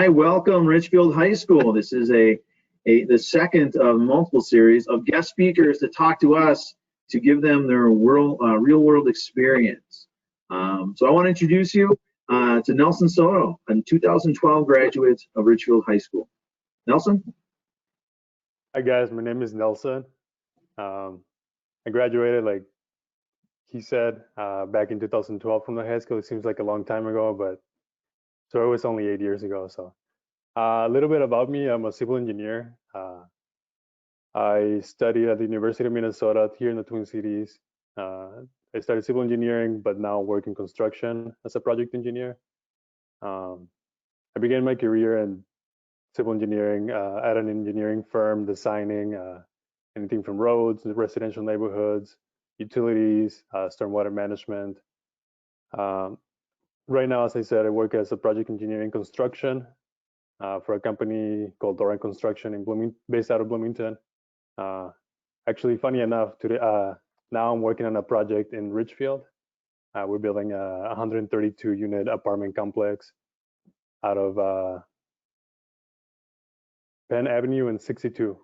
Hi, welcome Richfield High School. This is the second of multiple series of guest speakers to talk to us to give them their real world experience. So I want to introduce you to Nelson Soto, a 2012 graduate of Richfield High School. Nelson? Hi guys, my name is Nelson. I graduated, like he said, back in 2012 from the high school. It seems like a long time ago, but so it was only 8 years ago. So a little bit about me: I'm a civil engineer. I studied at the University of Minnesota here in the Twin Cities. I started civil engineering, but now work in construction as a project engineer. I began my career in civil engineering at an engineering firm, designing anything from roads, residential neighborhoods, utilities, stormwater management. Um, right now, as I said, I work as a project engineer in construction for a company called Doran Construction based out of Bloomington. Actually, funny enough, today now I'm working on a project in Richfield. We're building a 132 unit apartment complex out of Penn Avenue and 62.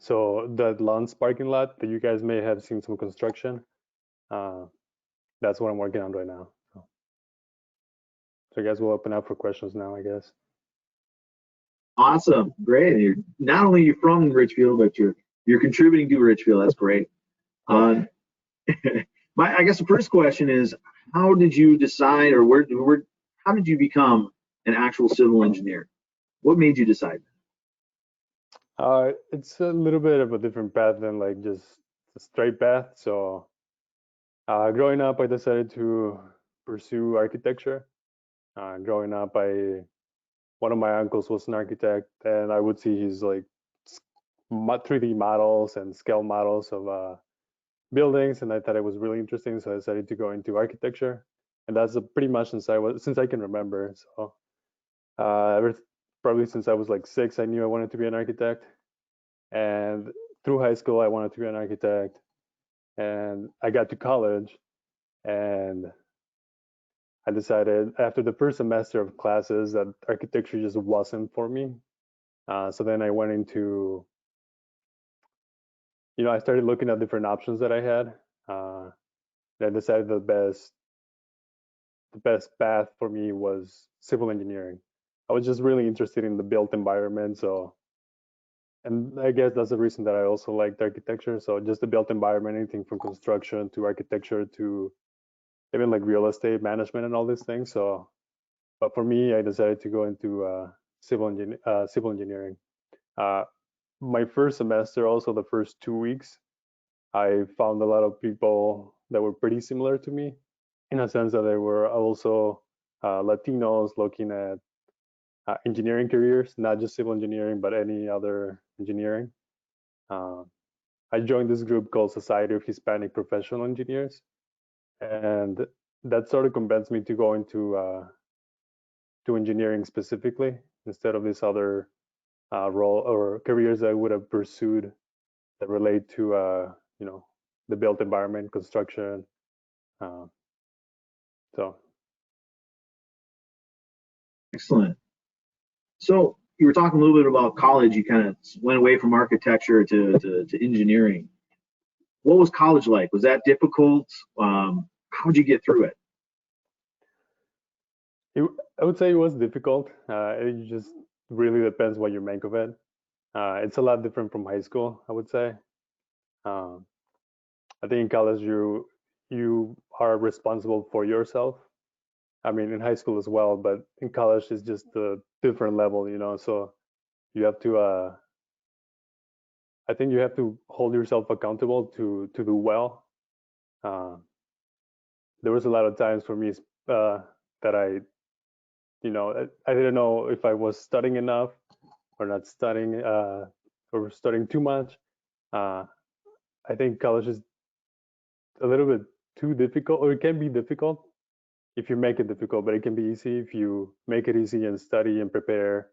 So the Lance parking lot that you guys may have seen some construction, that's what I'm working on right now. So I guess we'll open up for questions now, I guess. Awesome, great. Not only you're from Richfield, but you're contributing to Richfield. That's great. I guess the first question is, how did you decide, or how did you become an actual civil engineer? What made you decide? It's a little bit of a different path than like just a straight path. So growing up, I decided to pursue architecture. Growing up, one of my uncles was an architect, and I would see his like 3D models and scale models of buildings, and I thought it was really interesting. So I decided to go into architecture, and that's pretty much since I can remember. So probably since I was like 6, I knew I wanted to be an architect, and through high school, I wanted to be an architect, and I got to college, and I decided after the first semester of classes that architecture just wasn't for me. So then I went into, I started looking at different options that I had. And I decided the best path for me was civil engineering. I was just really interested in the built environment. So, and I guess that's the reason that I also liked architecture. So just the built environment, anything from construction to architecture to even like real estate management and all these things. So, but for me, I decided to go into civil engineering. My first semester, also the first 2 weeks, I found a lot of people that were pretty similar to me, in a sense that they were also Latinos looking at engineering careers, not just civil engineering, but any other engineering. I joined this group called Society of Hispanic Professional Engineers, and that sort of convinced me to go into to engineering specifically instead of this other role or careers that I would have pursued that relate to the built environment, construction. So Excellent. So you were talking a little bit about college. You kind of went away from architecture to engineering. What was college like? Was that difficult? How'd you get through it? I would say it was difficult. It just really depends what you make of it. It's a lot different from high school, I would say. Um, I think in college you are responsible for yourself. I mean, in high school as well, but in college it's just a different level. So you have to. I think you have to hold yourself accountable to do well. Uh, there was a lot of times for me that I didn't know if I was studying enough or not studying or studying too much. Uh, I think college is a little bit too difficult, or it can be difficult if you make it difficult, but it can be easy if you make it easy and study and prepare.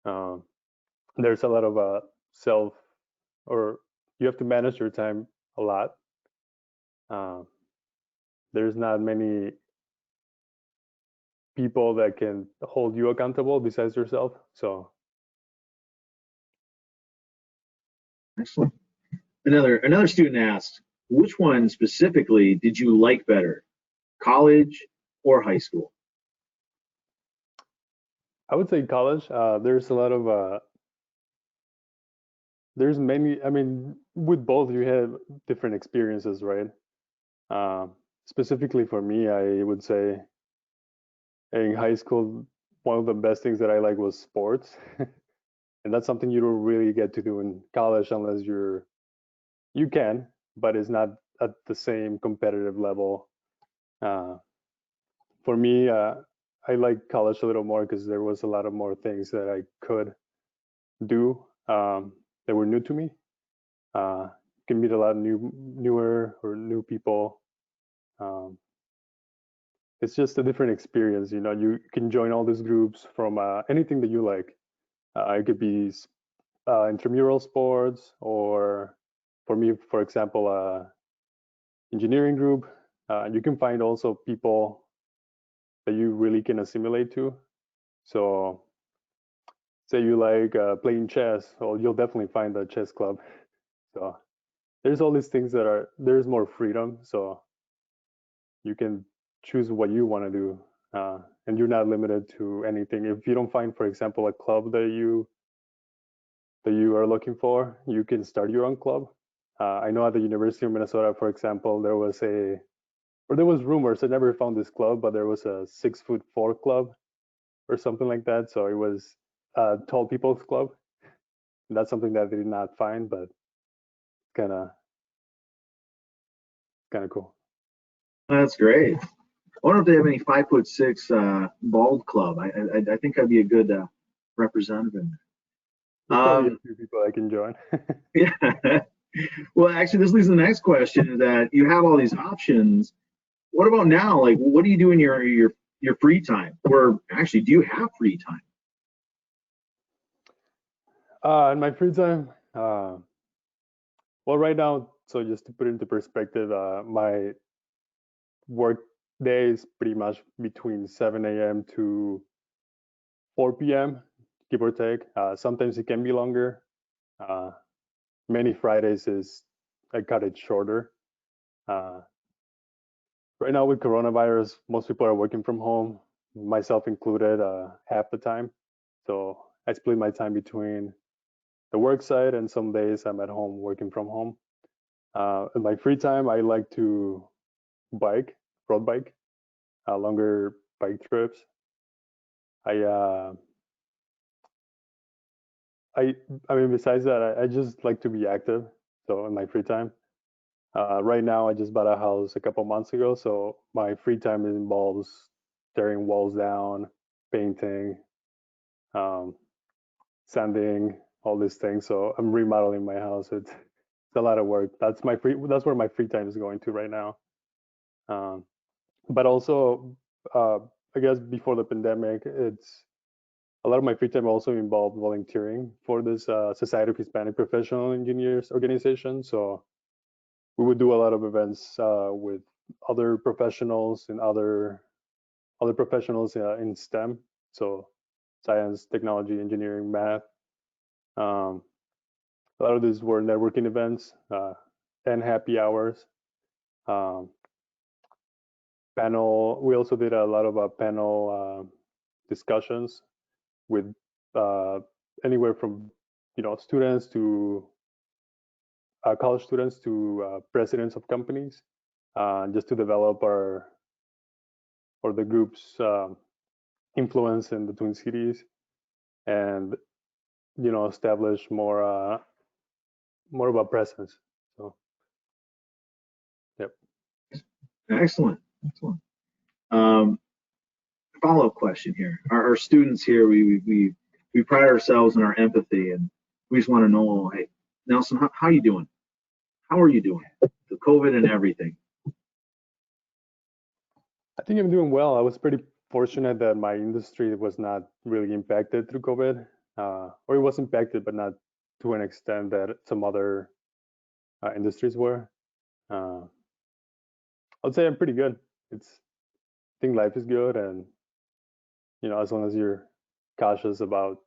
Um, there's a lot of self, or you have to manage your time a lot. Uh, there's not many people that can hold you accountable besides yourself. So Excellent. Another student asked, which one specifically did you like better, college or high school? I would say college. There's a lot of there's many. I mean, with both, you have different experiences, right? Uh, Specifically for me, I would say in high school, one of the best things that I like was sports, and that's something you don't really get to do in college unless you can, but it's not at the same competitive level. Uh, for me, I like college a little more because there was a lot of more things that I could do that were new to me. You can meet a lot of newer or new people. Um, it's just a different experience. You know, you can join all these groups from anything that you like. It could be intramural sports, or for me, for example, engineering group. You can find also people that you really can assimilate to. So, say you like playing chess, well, you'll definitely find a chess club. So, there's all these things that are there's more freedom. So you can choose what you want to do, and you're not limited to anything. If you don't find, for example, a club that you are looking for, you can start your own club. I know at the University of Minnesota, for example, there was rumors. I never found this club, but there was a 6'4" club or something like that. So it was a tall people's club. And that's something that I did not find, but kind of kind of cool. That's great. I wonder if they have any 5'6" bald club. I think I'd be a good representative. There's probably a Um, few people I can join. yeah. Well, actually, this leads to the next question: is that you have all these options. What about now? Like, what do you do in your free time? Or actually, do you have free time? In my free time, well, right now, so just to put it into perspective, my work day is pretty much between 7 a.m. to 4 p.m., give or take. Sometimes it can be longer. Uh, Many Fridays is I cut it shorter. Uh, right now with coronavirus, most people are working from home, myself included, half the time. So I split my time between the work side, and some days I'm at home working from home. In my free time, I like to bike, road bike, longer bike trips. I uh, I I mean, besides that, I just like to be active. So in my free time, right now I just bought a house a couple months ago, so my free time involves tearing walls down, painting, um, sanding, all these things. So I'm remodeling my house. It's a lot of work. That's where my free time is going to right now. Um, but also, uh, I guess before the pandemic, it's a lot of my free time also involved volunteering for this Society of Hispanic Professional Engineers organization. So we would do a lot of events with other professionals and other professionals in STEM. So science, technology, engineering, math. Um, a lot of these were networking events and happy hours. Um, Panel. We also did a lot of panel discussions with uh, anywhere from students to college students to presidents of companies, just to develop our or the group's influence in the Twin Cities, and establish more of a presence. So yep. Excellent. Excellent. Um, Follow-up question here. Our students here, we pride ourselves in our empathy, and we just want to know, hey, Nelson, how you doing? How are you doing? The COVID and everything. I think I'm doing well. I was pretty fortunate that my industry was not really impacted through COVID, or it was impacted, but not to an extent that some other industries were. Uh, I'd say I'm pretty good. I think life is good, and as long as you're cautious about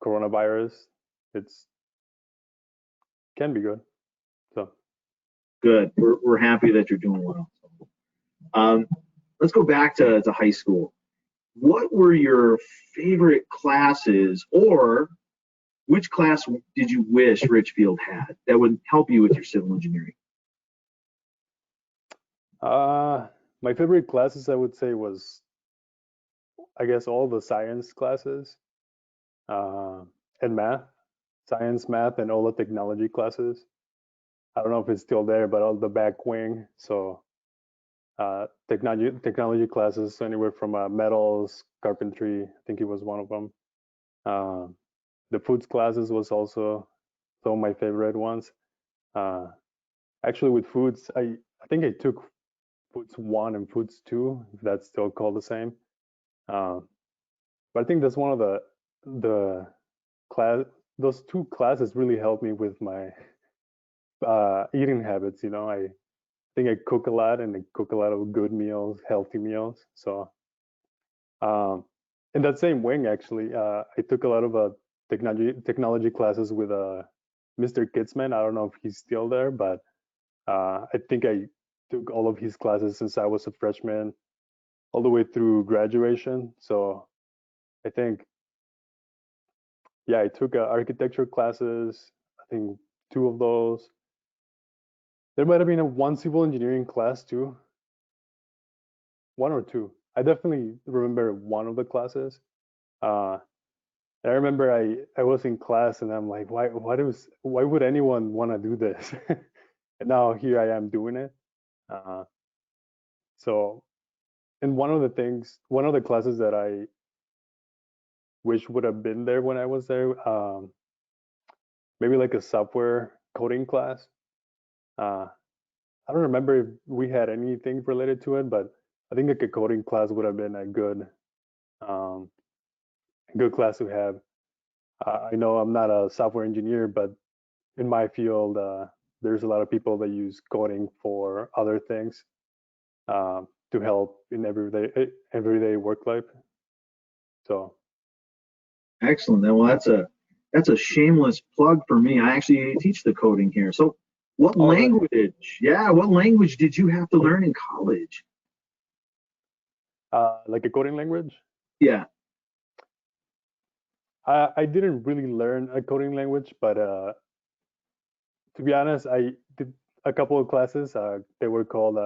coronavirus, it's can be good. So Good. We're happy that you're doing well. Um, let's go back to high school. What were your favorite classes, or which class did you wish Richfield had that would help you with your civil engineering? my favorite classes I would say was, I guess, all the science classes, uh, and math, science, math, and all the technology classes. I don't know if it's still there, but all the back wing. So technology classes, so anywhere from metals, carpentry. I think it was one of them. Uh, the foods classes was also some of my favorite ones. Uh, actually, with foods, I think I took foods one and foods two, if that's still called the same. Uh, but I think that's one of the class. Those two classes really helped me with my eating habits. I think I cook a lot and I cook a lot of good meals, healthy meals. So um, in that same wing, actually, I took a lot of technology classes with Mr. Kitzman. I don't know if he's still there, but I think I took all of his classes since I was a freshman all the way through graduation. So I think, yeah, I took architecture classes. I think two of those. There might have been a one civil engineering class too, one or two. I definitely remember one of the classes. Uh, I remember I was in class and I'm like, why would anyone want to do this? And now here I am doing it. Uh, so, and one of the classes that I wish would have been there when I was there, maybe like a software coding class. Uh, I don't remember if we had anything related to it, but I think like a coding class would have been um, a good class to have. I know I'm not a software engineer, but in my field, there's a lot of people that use coding for other things to help in everyday work life. So, Excellent. Well, that's a shameless plug for me. I actually teach the coding here. So, what oh, really? language? Yeah, what language did you have to learn in college? Like a coding language? Yeah. I didn't really learn a coding language, but to be honest, I did a couple of classes. They were called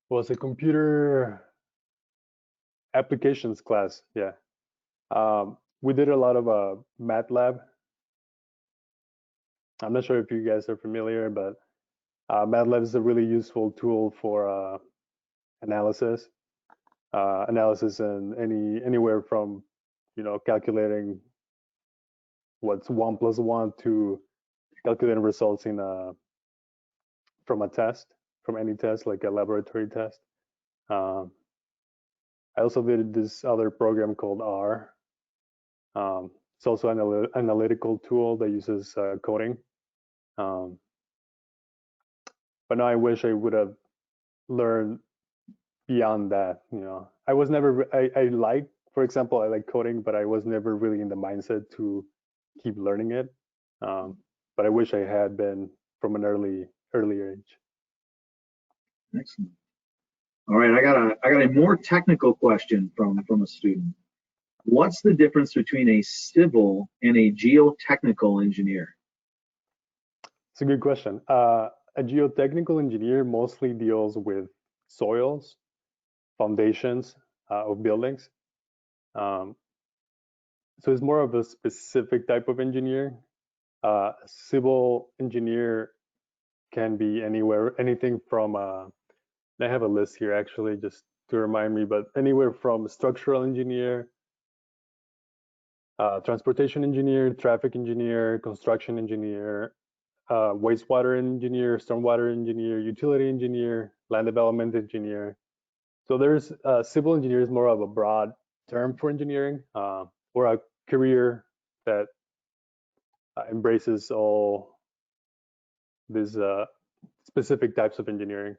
was a computer applications class. Yeah. We did a lot of MATLAB. I'm not sure if you guys are familiar, but MATLAB is a really useful tool for analysis. Analysis and anywhere from, calculating what's 1 plus 1 to calculating results from a test, from any test, like a laboratory test. Um, I also did this other program called R. It's also an analytical tool that uses coding. Um, but now I wish I would have learned beyond that. I was never, I like, for example, I like coding, but I was never really in the mindset to keep learning it. Um, but I wish I had been from an early age. Excellent. All right, I got a more technical question from a student. What's the difference between a civil and a geotechnical engineer? It's a good question. A geotechnical engineer mostly deals with soils, foundations of buildings. Um, so it's more of a specific type of engineer. Civil engineer can be anywhere, anything from, I have a list here actually just to remind me, but anywhere from structural engineer, transportation engineer, traffic engineer, construction engineer, wastewater engineer, stormwater engineer, utility engineer, land development engineer. So there's civil engineer is more of a broad term for engineering, or a career that embraces all these specific types of engineering.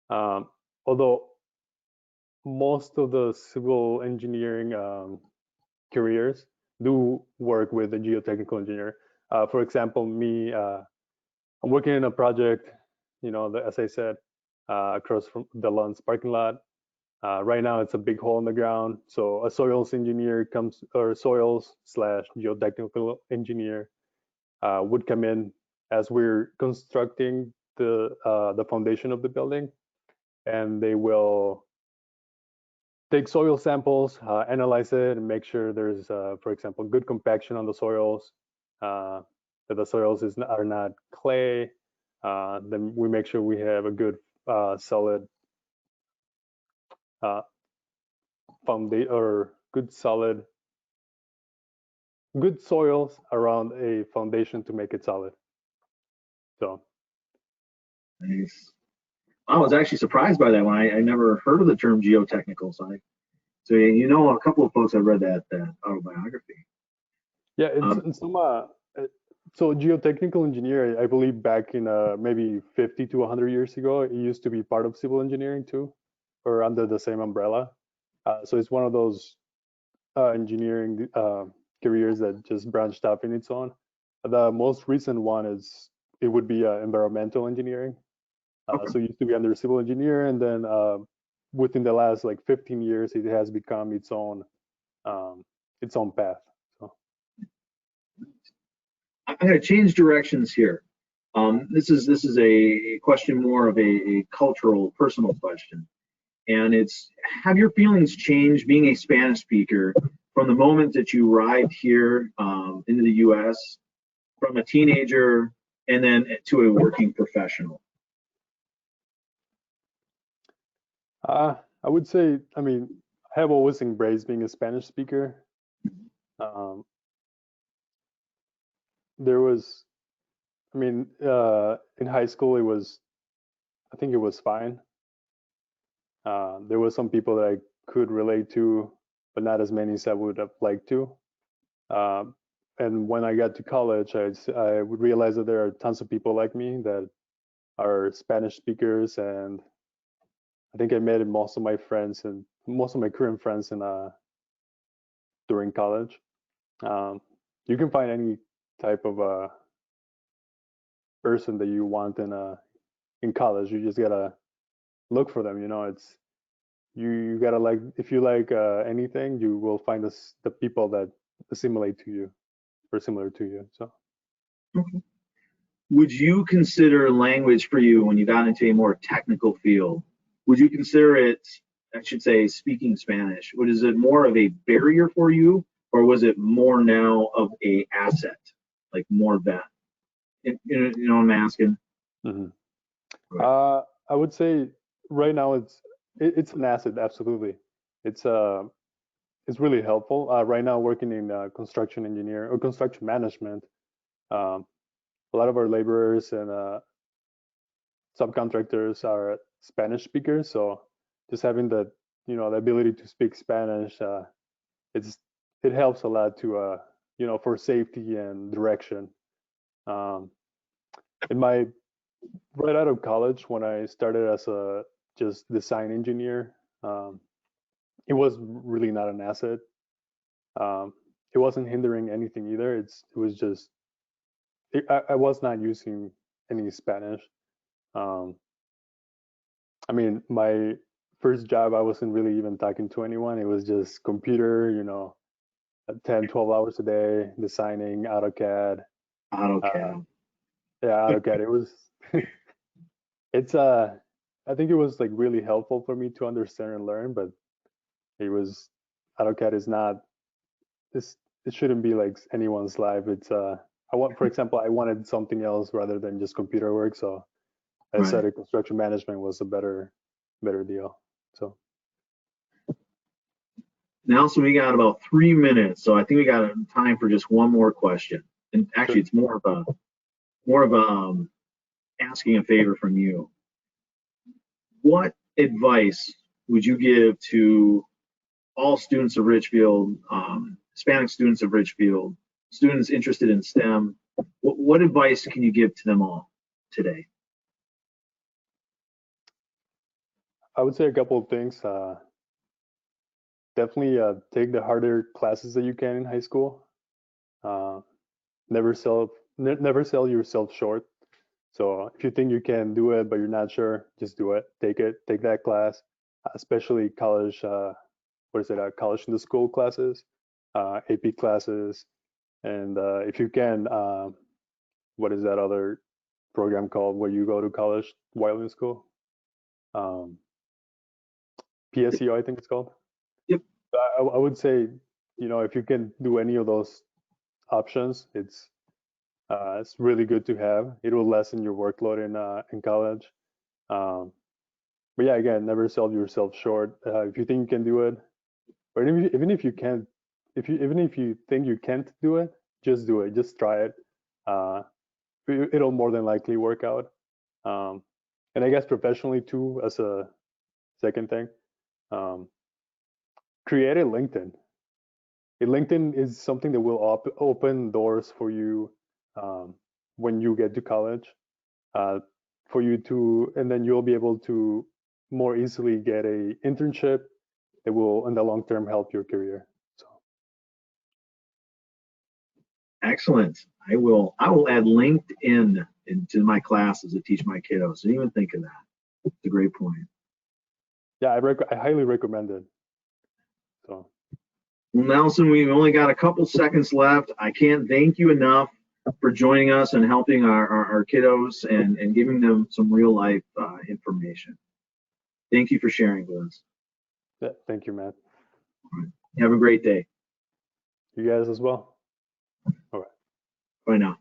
Um, although most of the civil engineering careers do work with a geotechnical engineer. For example, me, I'm working in a project, as I said, across from the Lund's parking lot. Right now, it's a big hole in the ground. So a soils engineer comes, or soils slash geotechnical engineer would come in as we're constructing the foundation of the building, and they will take soil samples, analyze it, and make sure there's, for example, good compaction on the soils, that the soils are not clay. Then we make sure we have a good solid foundation, or good soils around a foundation to make it solid. So Nice. I was actually surprised by that one. I never heard of the term geotechnical. So a couple of folks have read that autobiography. yeah, Um, it's some so geotechnical engineer, I believe back in maybe 50 to 100 years ago, it used to be part of civil engineering too, or under the same umbrella. So it's one of those engineering careers that just branched off in its own. The most recent one it would be environmental engineering. okay. So it used to be under civil engineer, and then within the last like 15 years, it has become its own path. So I'm going to change directions here. This is a question more of a cultural, personal question, and it's: have your feelings changed being a Spanish speaker from the moment that you arrived here into the U.S., from a teenager and then to a working professional? I would say, I mean, I have always embraced being a Spanish speaker. Um, there was, I mean, in high school, I think it was fine. There were some people that I could relate to, but not as many as I would have liked to. Um, and when I got to college, I would realize that there are tons of people like me that are Spanish speakers, and I think I met most of my friends and most of my current friends during college. Um, you can find any type of person that you want in college. You just gotta look for them. It's you gotta like, if you like anything, you will find the people that assimilate to you or similar to you. So Would you consider language for you when you got into a more technical field? Would you consider it, I should say, speaking Spanish? Was it more of a barrier for you, or was it more now of a asset, like more of that? What I'm asking? hmm Right. I would say right now it's an asset. Absolutely, it's uh it's really helpful. Right now, working in construction engineer or construction management, um, a lot of our laborers and subcontractors are Spanish speakers. So just having the ability to speak Spanish, it's it helps a lot to for safety and direction. Um, in my right out of college, when I started as a just design engineer, um, it was really not an asset. Um, it wasn't hindering anything either. It was just I was not using any Spanish. Um, I mean, my first job, I wasn't really even talking to anyone. It was just computer, 10, 12 hours a day, designing AutoCAD. Uh, AutoCAD. yeah, AutoCAD. It was, it's, I think it was like really helpful for me to understand and learn, but it was, AutoCAD is not, this, it shouldn't be like anyone's life. For example, I wanted something else rather than just computer work. So I Right. decided construction management was a better deal. So. Nelson, we got about 3 minutes, so I think we got time for just one more question. And Sure. actually, it's more of a asking a favor from you. What advice would you give to all students of Richfield, Hispanic students of Richfield, students interested in STEM? What advice can you give to them all today? I would say a couple of things. definitely take the harder classes that you can in high school. Uh, never sell yourself short. So if you think you can do it, but you're not sure, just do it. Take that class, especially college. What is it? College in the school classes, AP classes, and if you can, what is that other program called where you go to college while in school? Um, PSEO, I think it's called. Yep. I would say, if you can do any of those options, it's really good to have. It will lessen your workload in college. Um, but yeah, again, never sell yourself short. If you think you can do it, or even if you can't, even if you think you can't do it, just do it. Just try it. Uh, it'll more than likely work out. Um, and I guess professionally too, as a second thing, um, create a LinkedIn. A LinkedIn is something that will open doors for you when you get to college, uh, for you to, and then you'll be able to more easily get a internship that will, in the long term, help your career. So Excellent. I will add LinkedIn into my classes to teach my kiddos. Didn't even think of that. It's a great point. yeah, I highly recommend it. So Well, Nelson, we've only got a couple seconds left. I can't thank you enough for joining us and helping our kiddos and giving them some real life information. Thank you for sharing with us. yeah, thank you, Matt. Have a great day. You guys as well. All right. Bye now.